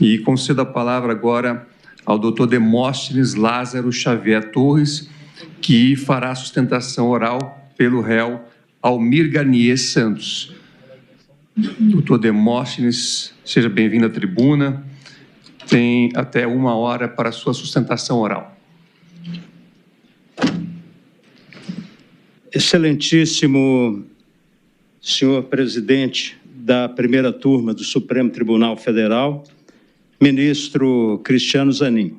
E concedo a palavra agora ao Dr. Demóstenes Lázaro Xavier Torres, que fará a sustentação oral pelo réu Almir Garnier Santos. Dr. Demóstenes, seja bem-vindo à tribuna. Tem até 1 hora para a sua sustentação oral. Excelentíssimo senhor presidente da primeira turma do Supremo Tribunal Federal, ministro Cristiano Zanin.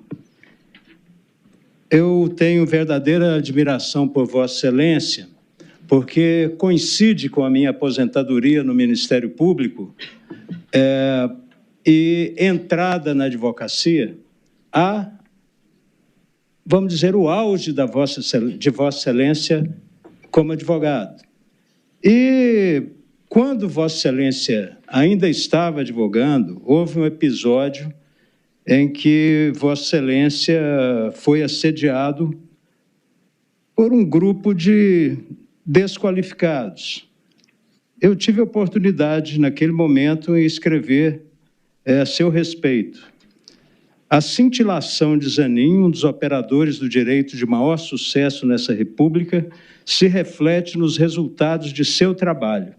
Eu tenho verdadeira admiração por Vossa Excelência, porque coincide com a minha aposentadoria no Ministério Público e entrada na advocacia vamos dizer, o auge de Vossa Excelência como advogado. E quando Vossa Excelência ainda estava advogando, houve um episódio em que Vossa Excelência foi assediado por um grupo de desqualificados. Eu tive a oportunidade, naquele momento, em escrever a seu respeito. A cintilação de Zanin, um dos operadores do direito de maior sucesso nessa república, se reflete nos resultados de seu trabalho.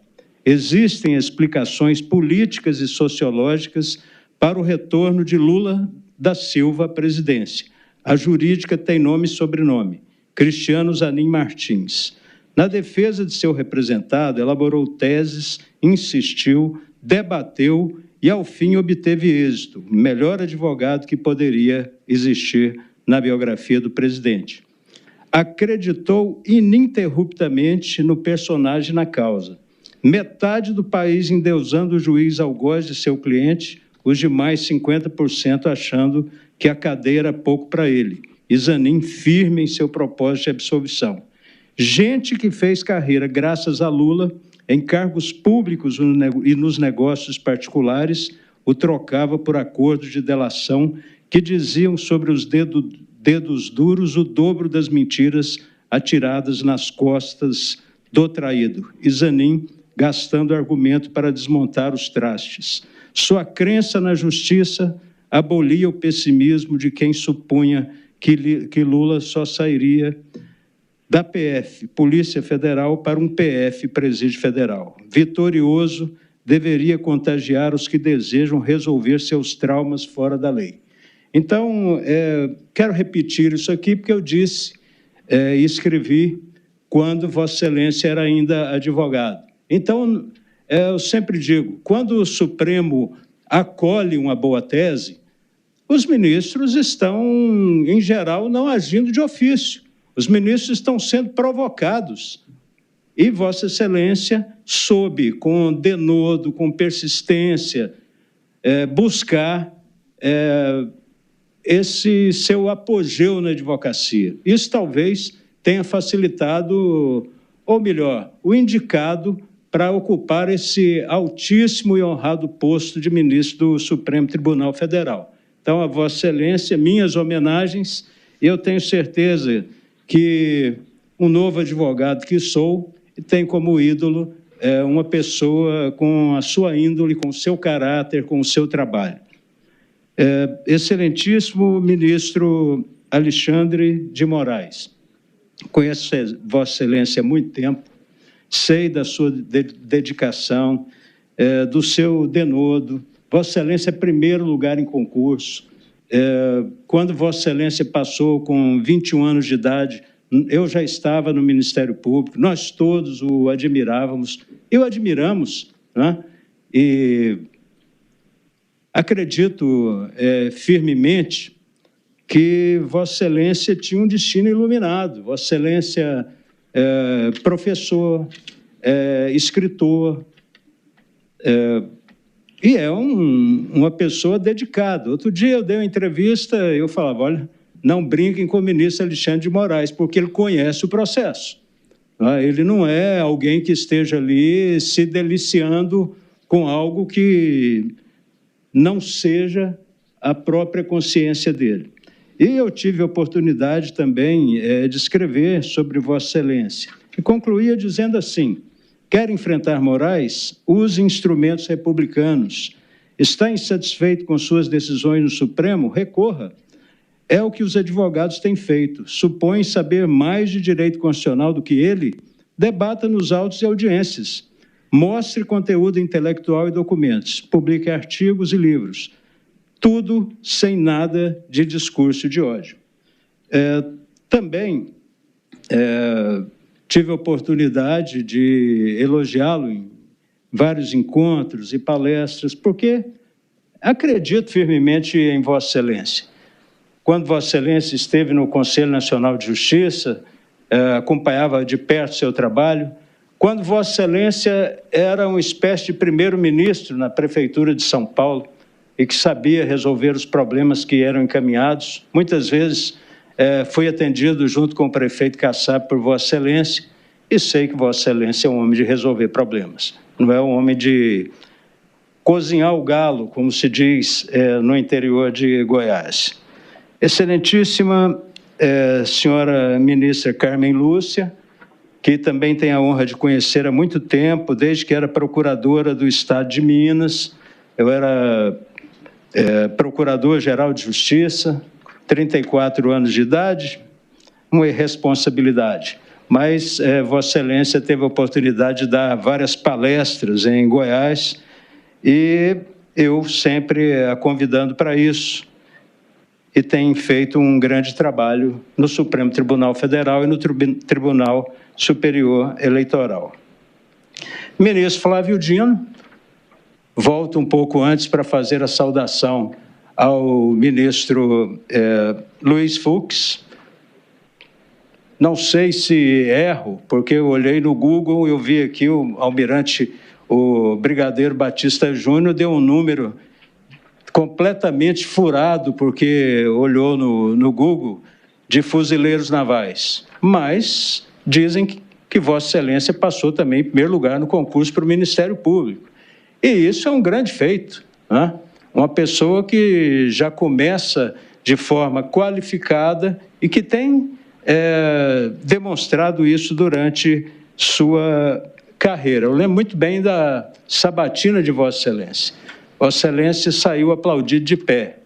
Existem explicações políticas e sociológicas para o retorno de Lula da Silva à presidência. A jurídica tem nome e sobrenome, Cristiano Zanin Martins. Na defesa de seu representado, elaborou teses, insistiu, debateu e, ao fim, obteve êxito, o melhor advogado que poderia existir na biografia do presidente. Acreditou ininterruptamente no personagem na causa. Metade do país endeusando o juiz algoz de seu cliente, os demais 50% achando que a cadeia era pouco para ele. E Zanin firme em seu propósito de absolvição. Gente que fez carreira graças a Lula, em cargos públicos e nos negócios particulares, o trocava por acordos de delação que diziam sobre os dedos duros o dobro das mentiras atiradas nas costas do traído. E Zanin gastando argumento para desmontar os trastes. Sua crença na justiça abolia o pessimismo de quem supunha que Lula só sairia da PF, Polícia Federal, para um PF, Presídio Federal. Vitorioso, deveria contagiar os que desejam resolver seus traumas fora da lei. Então, quero repetir isso aqui, porque eu disse e escrevi quando Vossa Excelência era ainda advogado. Então, eu sempre digo, quando o Supremo acolhe uma boa tese, os ministros estão, em geral, não agindo de ofício. Os ministros estão sendo provocados. E Vossa Excelência soube, com denodo, com persistência, buscar esse seu apogeu na advocacia. Isso talvez tenha facilitado, ou melhor, o indicado para ocupar esse altíssimo e honrado posto de ministro do Supremo Tribunal Federal. Então, a Vossa Excelência, minhas homenagens, e eu tenho certeza que um novo advogado que sou tem como ídolo uma pessoa com a sua índole, com o seu caráter, com o seu trabalho. Excelentíssimo ministro Alexandre de Moraes, conheço Vossa Excelência há muito tempo, sei da sua dedicação, do seu denodo. Vossa Excelência é primeiro lugar em concurso. Quando Vossa Excelência passou com 21 anos de idade, eu já estava no Ministério Público, nós todos o admirávamos e o admiramos, né? E acredito firmemente que Vossa Excelência tinha um destino iluminado. Vossa Excelência professor, escritor, e é uma pessoa dedicada. Outro dia eu dei uma entrevista, eu falava, olha, não brinquem com o ministro Alexandre de Moraes, porque ele conhece o processo. Ele não é alguém que esteja ali se deliciando com algo que não seja a própria consciência dele. E eu tive a oportunidade também de escrever sobre Vossa Excelência. E concluía dizendo assim, quer enfrentar Moraes? Use instrumentos republicanos. está insatisfeito com suas decisões no Supremo, recorra. É o que os advogados têm feito. Supõe saber mais de direito constitucional do que ele, debata nos autos e audiências. Mostre conteúdo intelectual e documentos. Publique artigos e livros. Tudo sem nada de discurso de ódio. Também tive a oportunidade de elogiá-lo em vários encontros e palestras, porque acredito firmemente em Vossa Excelência. Quando Vossa Excelência esteve no Conselho Nacional de Justiça, acompanhava de perto seu trabalho, quando Vossa Excelência era uma espécie de primeiro-ministro na Prefeitura de São Paulo e que sabia resolver os problemas que eram encaminhados, muitas vezes fui atendido junto com o prefeito Kassab por Vossa Excelência e sei que Vossa Excelência é um homem de resolver problemas, não é um homem de cozinhar o galo, como se diz no interior de Goiás. Excelentíssima senhora ministra Carmen Lúcia, que também tenho a honra de conhecer há muito tempo, desde que era procuradora do Estado de Minas. Eu era procurador-geral de Justiça, 34 anos de idade, uma irresponsabilidade. Mas Vossa Excelência teve a oportunidade de dar várias palestras em Goiás e eu sempre a convidando para isso. E tem feito um grande trabalho no Supremo Tribunal Federal e no Tribunal Superior Eleitoral. Ministro Flávio Dino, volto um pouco antes para fazer a saudação ao ministro Luiz Fux. Não sei se erro, porque eu olhei no Google e eu vi aqui o almirante, o brigadeiro Batista Júnior, deu um número completamente furado, porque olhou no Google, de fuzileiros navais. Mas dizem que Vossa Excelência passou também em primeiro lugar no concurso para o Ministério Público. E isso é um grande feito, né? Uma pessoa que já começa de forma qualificada e que tem demonstrado isso durante sua carreira. Eu lembro muito bem da sabatina de Vossa Excelência. Vossa Excelência saiu aplaudido de pé.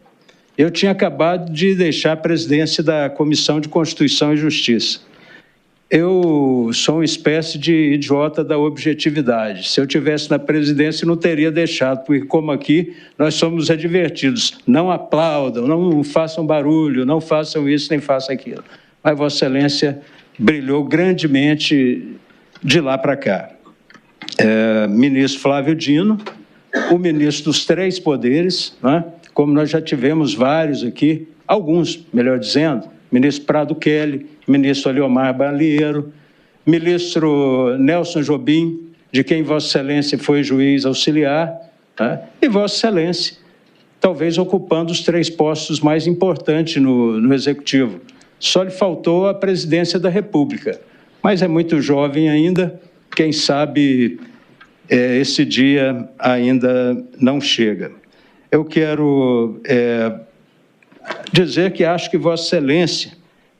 Eu tinha acabado de deixar a presidência da Comissão de Constituição e Justiça. Eu sou uma espécie de idiota da objetividade. Se eu tivesse na presidência, não teria deixado, porque como aqui nós somos advertidos, não aplaudam, não façam barulho, não façam isso, nem façam aquilo. Mas Vossa Excelência brilhou grandemente de lá para cá. Ministro Flávio Dino, o ministro dos três poderes, né? Como nós já tivemos vários aqui, alguns, melhor dizendo, ministro Prado Kelly, ministro Aliomar Balieiro, ministro Nelson Jobim, de quem Vossa Excelência foi juiz auxiliar, né? E Vossa Excelência, talvez ocupando os três postos mais importantes no Executivo. Só lhe faltou a presidência da República, mas é muito jovem ainda, quem sabe esse dia ainda não chega. Eu quero dizer que acho que Vossa Excelência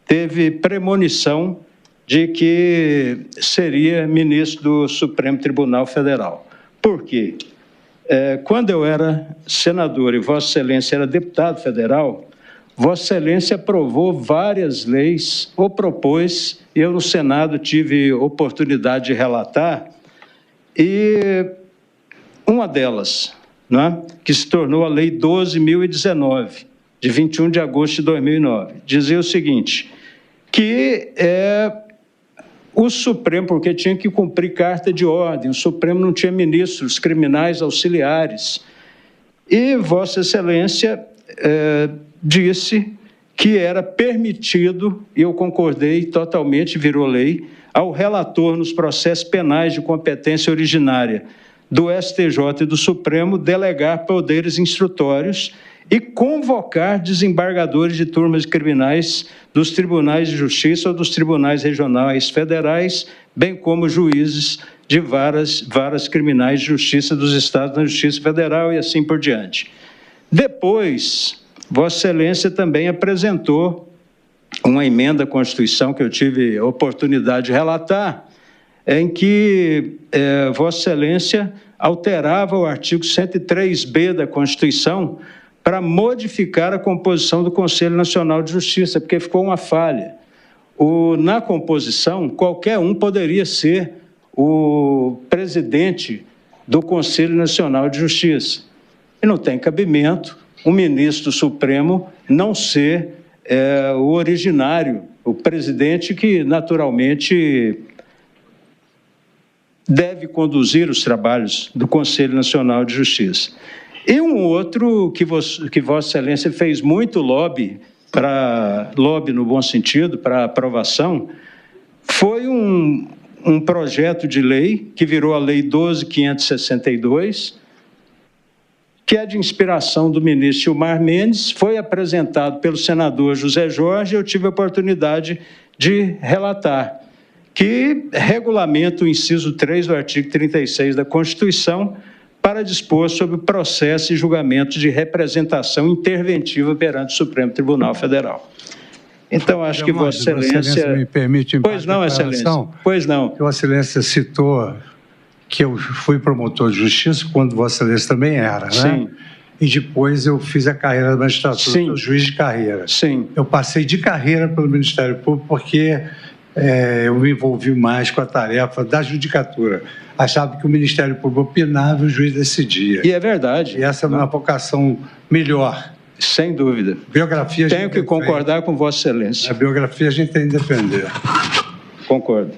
teve premonição de que seria ministro do Supremo Tribunal Federal. Por quê? Quando eu era senador e Vossa Excelência era deputado federal, Vossa Excelência aprovou várias leis, ou propôs, e eu no Senado tive oportunidade de relatar, e uma delas, né, que se tornou a Lei 12.019, de 21 de agosto de 2009, dizia o seguinte, que o Supremo, porque tinha que cumprir carta de ordem, o Supremo não tinha ministros criminais auxiliares, e Vossa Excelência disse que era permitido, e eu concordei totalmente, virou lei, ao relator nos processos penais de competência originária do STJ e do Supremo delegar poderes instrutórios e convocar desembargadores de turmas criminais dos tribunais de justiça ou dos tribunais regionais federais, bem como juízes de varas criminais de justiça dos estados na Justiça Federal e assim por diante. Depois, Vossa Excelência também apresentou uma emenda à Constituição que eu tive a oportunidade de relatar, em que Vossa Excelência alterava o artigo 103b da Constituição para modificar a composição do Conselho Nacional de Justiça, porque ficou uma falha. Na composição, qualquer um poderia ser o presidente do Conselho Nacional de Justiça. E não tem cabimento um ministro Supremo não ser o originário, o presidente que, naturalmente, deve conduzir os trabalhos do Conselho Nacional de Justiça. E um outro que Vossa Excelência fez muito lobby no bom sentido, para aprovação, foi um projeto de lei que virou a Lei 12.562, que é de inspiração do ministro Gilmar Mendes, foi apresentado pelo senador José Jorge, e eu tive a oportunidade de relatar, que regulamenta o inciso 3 do artigo 36 da Constituição para dispor sobre o processo e julgamento de representação interventiva perante o Supremo Tribunal Federal. Então, acho que Vossa Excelência... me permite... Pois não, Excelência. Pois não. Vossa Excelência citou que eu fui promotor de justiça quando Vossa Excelência também era, né? Sim. E depois eu fiz a carreira da magistratura, sou juiz de carreira. Sim. Eu passei de carreira pelo Ministério Público porque eu me envolvi mais com a tarefa da judicatura. Achava que o Ministério Público opinava e o juiz decidia. E é verdade. E essa é uma vocação melhor. Sem dúvida. Biografia... Tenho que concordar com Vossa Excelência. A biografia a gente tem que defender. Concordo.